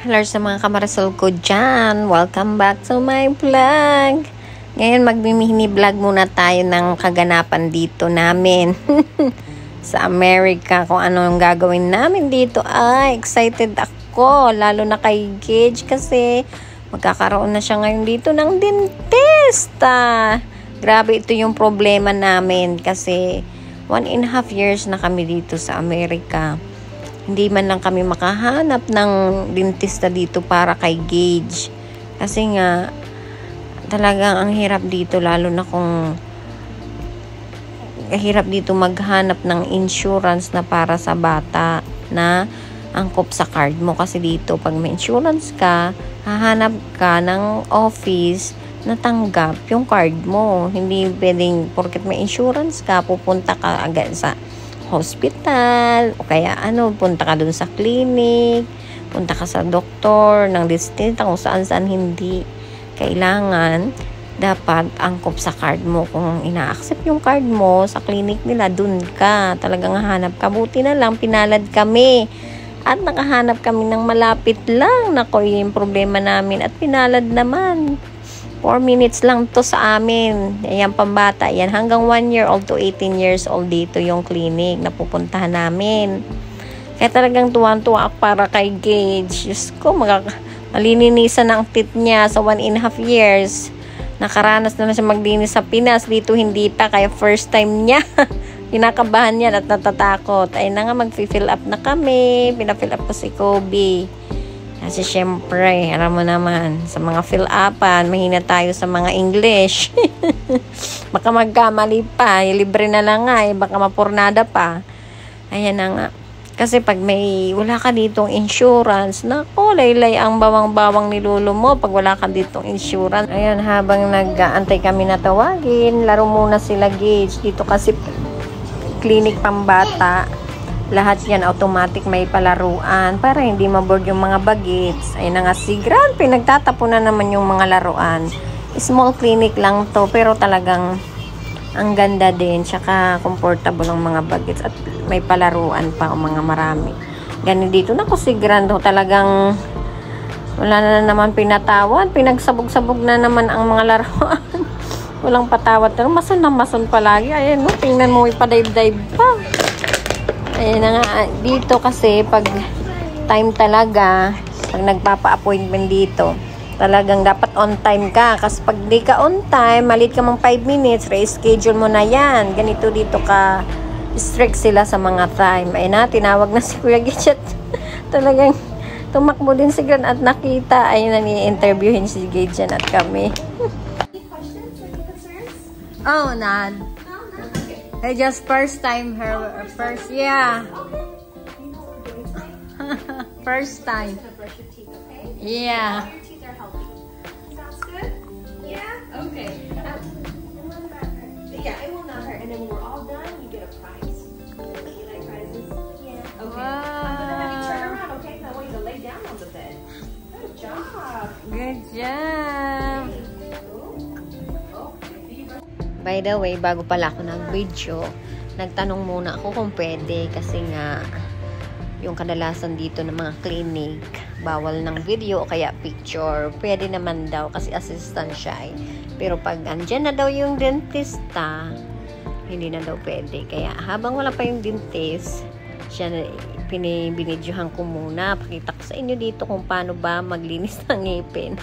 Hello sa mga kamarasol ko dyan. Welcome back to my vlog. Ngayon magmimini vlog muna tayo ng kaganapan dito namin. Sa Amerika, kung ano yung gagawin namin dito. Excited ako. Lalo na kay Gage kasi magkakaroon na siya ngayon dito ng dentista. Grabe, ito yung problema namin kasi 1.5 years na kami dito sa Amerika. Hindi man lang kami makahanap ng dentista dito para kay Gage. Kasi nga, talagang ang hirap dito, lalo na kung hirap dito maghanap ng insurance na para sa bata na angkop sa card mo. Kasi dito, pag may insurance ka, hahanap ka ng office na tanggap yung card mo. Hindi pwedeng, porket may insurance ka, pupunta ka agad sa hospital o kaya punta ka dun sa clinic, punta ka sa doktor ng dentista kung saan hindi. Kailangan dapat angkop sa card mo. Kung ina-accept yung card mo sa clinic nila, dun ka talagang hanap ka. Buti na lang pinalad kami at nakahanap kami ng malapit lang. Nako, yung problema namin at pinalad naman. 4 minutes lang to sa amin. Ayan, pambata. Yan, hanggang 1 year old to 18 years old dito yung clinic na pupuntahan namin. Kaya talagang tuwan-tuwa ako para kay Gage. Diyos ko, malininisan ang teeth niya sa 1.5 years. Nakaranas na siya maglinis sa Pinas. Dito hindi pa, kaya first time niya. Kinakabahan niya at natatakot. Ay na nga, mag-fill up na kami. Pina-fill up ko si Kobe. Kasi syempre, alam mo naman, sa mga fill-upan, mahina tayo sa mga English. Baka magkamali pa, libre na lang nga, baka mapurnada pa. Ayan na nga. Kasi pag wala ka ditong insurance, nako, laylay ang bawang-bawang ni lolo mo pag wala ka ditong insurance. Ayan, habang nag-aantay kami na tawagin, laro muna sila Gage. Dito kasi clinic pambata. Lahat yan automatic may palaruan para hindi maboard yung mga bagets. Ayun na nga si Gran, pinagtatapon na naman yung mga laruan. Small clinic lang to pero talagang ang ganda din. Tsaka comfortable ang mga bagets at may palaruan pa o mga marami. Ganun dito. Naku, si Gran talagang wala na naman pinatawad. Pinagsabog-sabog na naman ang mga laruan. Walang patawad. Mason na mason palagi. Ayan, no, tingnan mo, ipadayb-dayb pa. Ayan na nga, dito kasi pag time talaga, pag nagpapa-appointment dito, talagang dapat on time ka. Kasi pag di ka on time, malit ka mang 5 minutes, reschedule mo na yan. Ganito dito ka, strict sila sa mga time. Ayun na, tinawag na si Kuya Gage. Talagang tumakbo din si Gran at nakita. Ayun na, ni-interviewin si Gage at kami. Oh, Nad. I just first time her first, yeah. First time. Yeah. Your teeth are healthy. Sounds good? Yeah? Okay. Yeah, it will not hurt. And then when we're all done, you get a prize. You like prizes? Yeah. Okay. Wow. I'm gonna have you turn around, okay? I want you to lay down on the bed. Good job. Good job. By the way, bago pala ako nag-video, nagtanong muna ako kung pwede kasi nga yung kadalasan dito ng mga clinic, bawal ng video o kaya picture. Pwede naman daw kasi assistant siya eh. Pero pag andyan na daw yung dentista, hindi na daw pwede. Kaya habang wala pa yung dentist, siya binidyohan ko muna. Pakita ko sa inyo dito kung paano ba maglinis ng ngipin.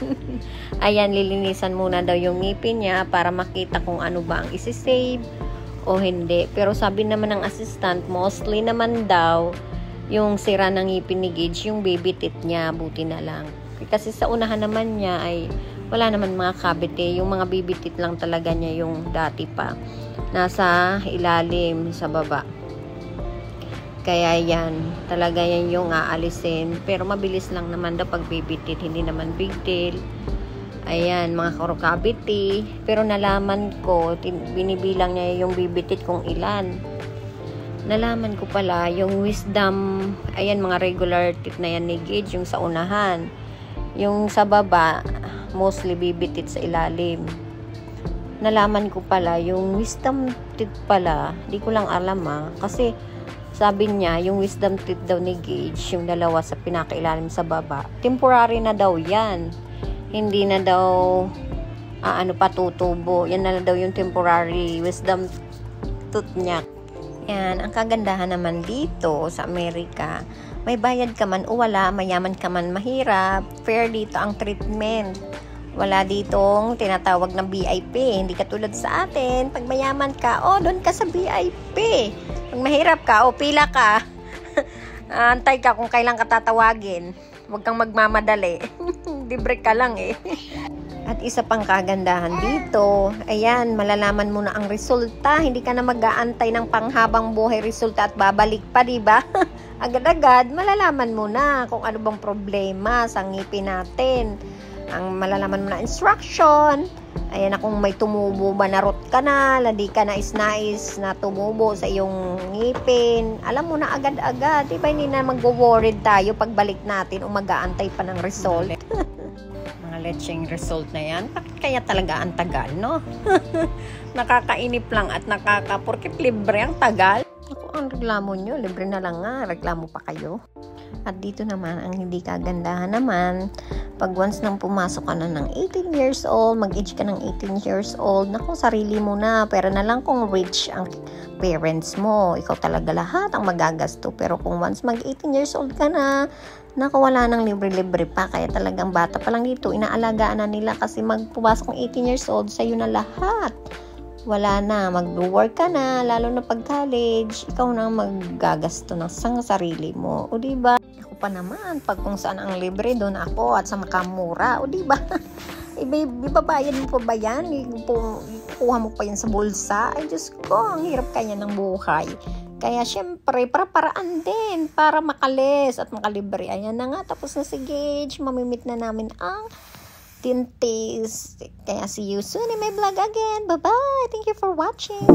Ayan, lilinisan muna daw yung ngipin niya para makita kung ano ba ang isi-save o hindi. Pero sabi naman ng assistant, mostly naman daw yung sira ng ngipin ni Gage, yung baby teeth niya, buti na lang. Kasi sa unahan naman niya ay wala naman mga cavity. Yung mga baby teeth lang talaga niya yung dati pa. Nasa ilalim, sa baba. Kaya yan, talaga yan yung aalisin. Pero mabilis lang naman daw pag baby teeth, hindi naman big deal. Ayan, mga cavity. Pero nalaman ko, binibilang niya yung baby teeth kung ilan. Nalaman ko pala, yung wisdom, ayan, mga regular teeth na yan ni Gage, yung sa unahan. Yung sa baba, mostly baby teeth sa ilalim. Nalaman ko pala, yung wisdom teeth pala, di ko lang alam kasi Sabi niya, yung wisdom teeth daw ni Gage, yung dalawa sa pinakailalim sa baba, temporary na daw yan. Hindi na daw, patutubo. Yan na daw yung temporary wisdom tooth niya. Yan, ang kagandahan naman dito sa Amerika, may bayad ka man o wala, mayaman ka man mahirap, fair dito ang treatment. Wala ditong tinatawag na VIP. Hindi katulad sa atin, pag mayaman ka, doon ka sa VIP. Pag mahirap ka, pila ka. Antay ka kung kailan ka tatawagin. Huwag kang magmamadali. Libre ka lang eh. At isa pang kagandahan dito, ayan, malalaman mo na ang resulta. Hindi ka na mag-aantay ng panghabang buhay resulta at babalik pa, diba? Agad-agad, malalaman mo na kung ano bang problema sa ngipin natin. Ang malalaman mo na instruction, ayan na kung may tumubo ba na root canal, hindi ka nais-nais na tumubo sa iyong ngipin. Alam mo na agad-agad, diba hindi na mag-worried tayo pagbalik natin o mag-aantay pa ng result. Mga lecheng result na yan, bakit kaya talaga ang tagal, no? Nakakainip lang at porkit libre ang tagal. Ako, ang reklamo nyo, libre na lang nga, reklamo pa kayo. At dito naman, ang hindi kagandahan naman, pag once nang pumasok ka na ng 18 years old, mag-age ka ng 18 years old, naku, sarili mo na, pero na lang kung rich ang parents mo, ikaw talaga lahat ang magagasto. Pero kung once mag-18 years old ka na, naku, wala nang libre-libre pa, kaya talagang bata pa lang dito, inaalagaan na nila kasi magpumasok ng 18 years old, sa'yo na lahat. Wala na, mag-work ka na, lalo na pag college, ikaw na maggagasto ng sarili mo. O diba? Ako pa naman, pag kung saan ang libre, doon ako at sa makamura. O diba? Ibabayad mo pa ba yan? Kuha mo pa yan sa bulsa? Ay, Diyos ko, ang hirap kaya ng buhay. Kaya, syempre, paraan din para makalis at makalibre. Ayan na nga, tapos na si Gage. Mamimit na namin ang tintis. Kaya see you soon in my vlog again. Bye-bye. Thank you for watching.